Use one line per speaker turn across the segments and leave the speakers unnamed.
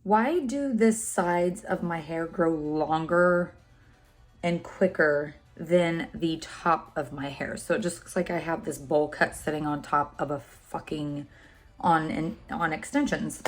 Why do the sides of my hair grow longer and quicker than the top of my hair? So it just looks like I have this bowl cut sitting on top of a fucking on extensions.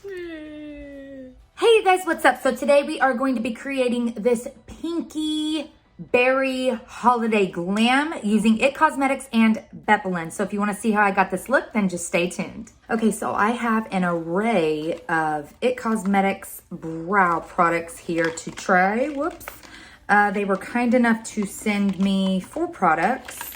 Hey you guys, what's up? So today we are going to be creating this pinky berry holiday glam using It Cosmetics and Bepholan. So if you want to see how I got this look, then just stay tuned. Okay, so I have an array of It Cosmetics brow products here to try. Whoops. They were kind enough to send me 4 products,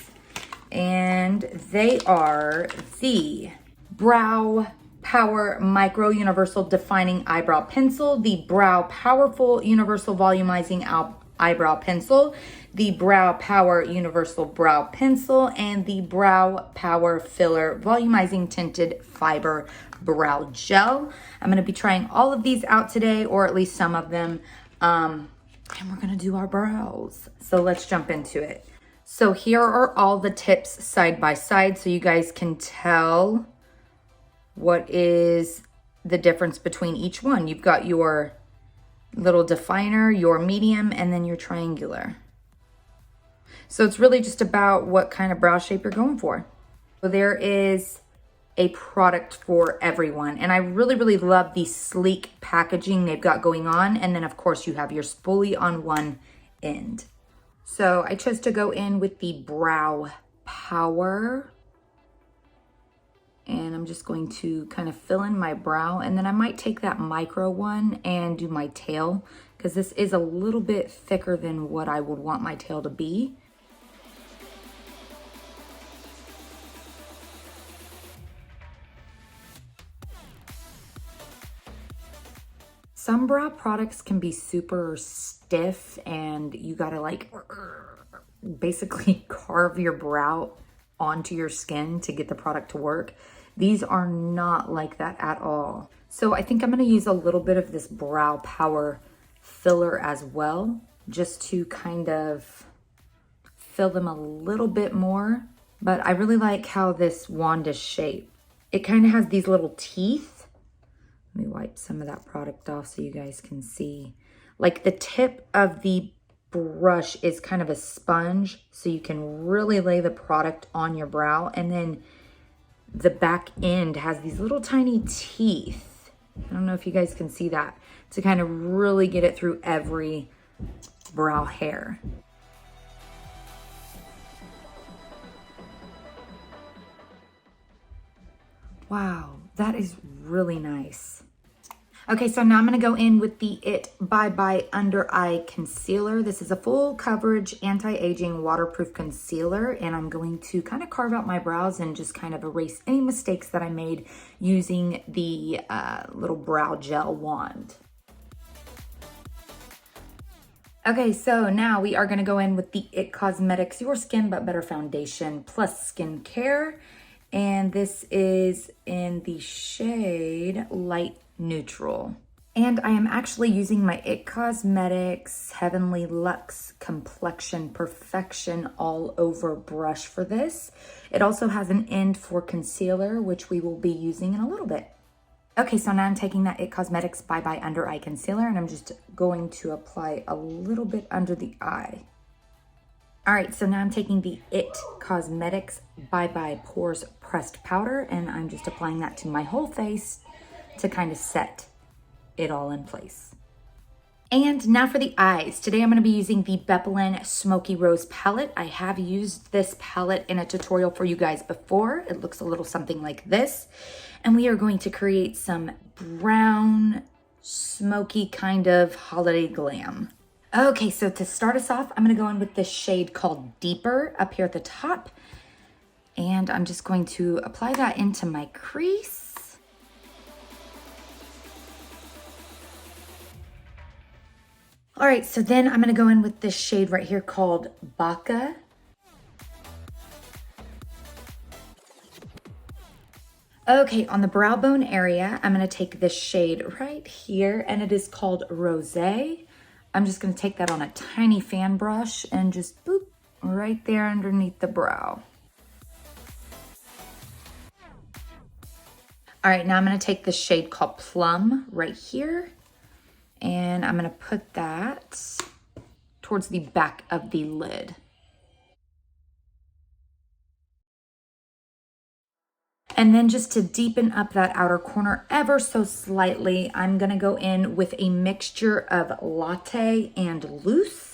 and they are the Brow Power Micro Universal Defining Eyebrow Pencil, the Brow Powerful Universal Volumizing Eyebrow Pencil, the Brow Power Universal Brow Pencil, and the Brow Power Filler Volumizing Tinted Fiber Brow Gel. I'm going to be trying all of these out today, or at least some of them, and we're going to do our brows. So let's jump into it. So here are all the tips side by side so you guys can tell what is the difference between each one. You've got your little definer, your medium, and then your triangular. So it's really just about what kind of brow shape you're going for. So there is a product for everyone. And I really, really love the sleek packaging they've got going on. And then of course you have your spoolie on one end. So I chose to go in with the Brow Power. And I'm just going to kind of fill in my brow, and then I might take that micro one and do my tail, because this is a little bit thicker than what I would want my tail to be. Some brow products can be super stiff and you gotta like basically carve your brow onto your skin to get the product to work. These are not like that at all. So I think I'm gonna use a little bit of this Brow Power filler as well, just to kind of fill them a little bit more. But I really like how this wand is shaped. It kind of has these little teeth. Let me wipe some of that product off so you guys can see. Like the tip of the brush is kind of a sponge, so you can really lay the product on your brow, and then the back end has these little tiny teeth. I don't know if you guys can see that, to kind of really get it through every brow hair. Wow, that is really nice. Okay, so now I'm gonna go in with the It Bye Bye Under Eye Concealer. This is a full coverage, anti-aging, waterproof concealer, and I'm going to kind of carve out my brows and just kind of erase any mistakes that I made using the little brow gel wand. Okay, so now we are gonna go in with the It Cosmetics Your Skin But Better Foundation Plus Skincare, and this is in the shade Light Neutral. And I am actually using my It Cosmetics Heavenly Luxe Complexion Perfection All Over brush for this. It also has an end for concealer, which we will be using in a little bit. Okay, so now I'm taking that It Cosmetics Bye Bye Under Eye Concealer, and I'm just going to apply a little bit under the eye. All right, so now I'm taking the It Cosmetics Bye Bye Pores Pressed Powder, and I'm just applying that to my whole face to kind of set it all in place. And now for the eyes. Today I'm going to be using the Bepholan Smoky Rose palette. I have used this palette in a tutorial for you guys before. It looks a little something like this. And we are going to create some brown, smoky kind of holiday glam. Okay, so to start us off, I'm going to go in with this shade called Deeper up here at the top. And I'm just going to apply that into my crease. All right, so then I'm gonna go in with this shade right here called Baka. Okay, on the brow bone area, I'm gonna take this shade right here, and it is called Rosé. I'm just gonna take that on a tiny fan brush and just boop, right there underneath the brow. All right, now I'm gonna take the shade called Plum right here, and I'm gonna put that towards the back of the lid. And then just to deepen up that outer corner ever so slightly, I'm gonna go in with a mixture of Latte and Loose.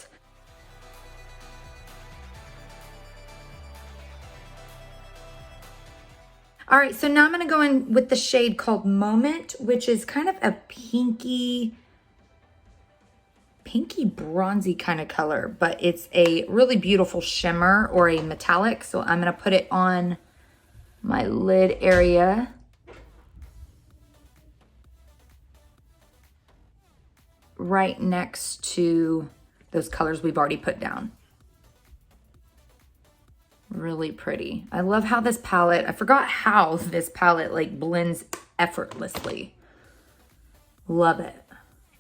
All right, so now I'm gonna go in with the shade called Moment, which is kind of a pinky bronzy kind of color, but it's a really beautiful shimmer or a metallic. So I'm gonna put it on my lid area. Right next to those colors we've already put down. Really pretty. I love how this palette, I forgot how this palette like blends effortlessly. Love it.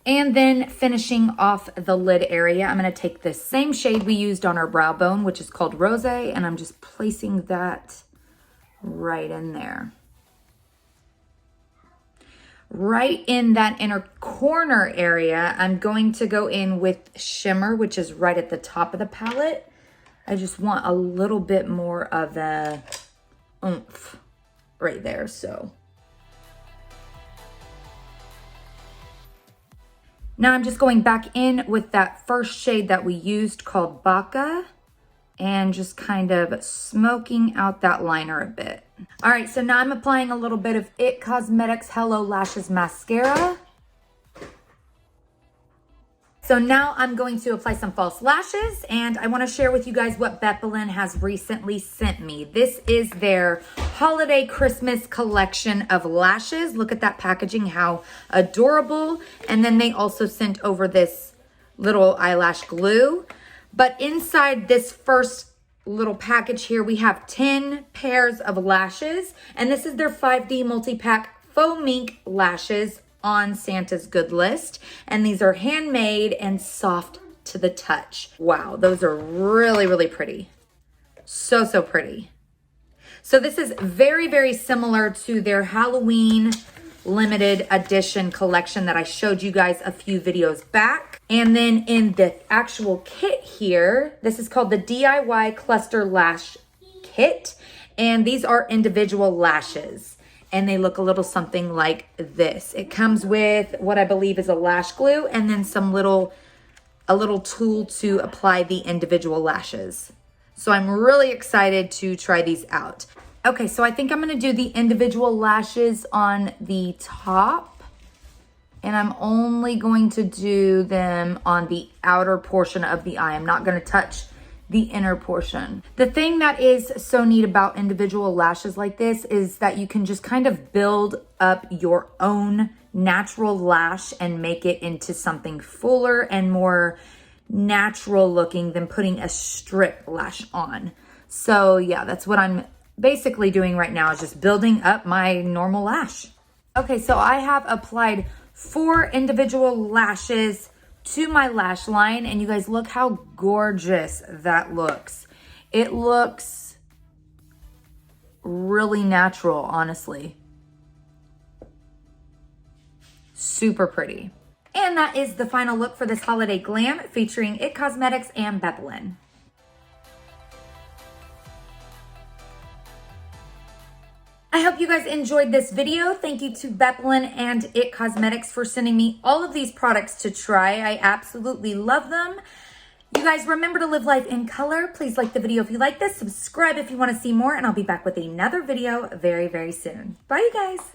And then finishing off the lid area, I'm gonna take the same shade we used on our brow bone, which is called Rose, and I'm just placing that right in there. Right in that inner corner area, I'm going to go in with Shimmer, which is right at the top of the palette. I just want a little bit more of a oomph right there, so. Now I'm just going back in with that first shade that we used called Baka and just kind of smoking out that liner a bit. All right, so now I'm applying a little bit of IT Cosmetics Hello Lashes Mascara. So now I'm going to apply some false lashes, and I want to share with you guys what Bepholan has recently sent me. This is their holiday Christmas collection of lashes. Look at that packaging, how adorable. And then they also sent over this little eyelash glue. But inside this first little package here, we have 10 pairs of lashes, and this is their 5D multi-pack faux mink lashes on Santa's good list, and these are handmade and soft to the touch. Wow, those are really, really pretty. So, so pretty. So this is very, very similar to their Halloween limited edition collection that I showed you guys a few videos back. And then in the actual kit here, this is called the DIY Cluster Lash Kit, and these are individual lashes. And they look a little something like this. It comes with what I believe is a lash glue and then a little tool to apply the individual lashes. So I'm really excited to try these out. Okay, so I think I'm gonna do the individual lashes on the top, and I'm only going to do them on the outer portion of the eye. I'm not gonna touch the inner portion. The thing that is so neat about individual lashes like this is that you can just kind of build up your own natural lash and make it into something fuller and more natural looking than putting a strip lash on. So yeah, that's what I'm basically doing right now, is just building up my normal lash. Okay, so I have applied 4 individual lashes to my lash line, and you guys look how gorgeous that looks. It looks really natural, honestly. Super pretty. And that is the final look for this holiday glam featuring IT Cosmetics and Bepholan. I hope you guys enjoyed this video. Thank you to Bepholan and IT Cosmetics for sending me all of these products to try. I absolutely love them. You guys remember to live life in color. Please like the video if you like this. Subscribe if you want to see more, and I'll be back with another video very, very soon. Bye, you guys.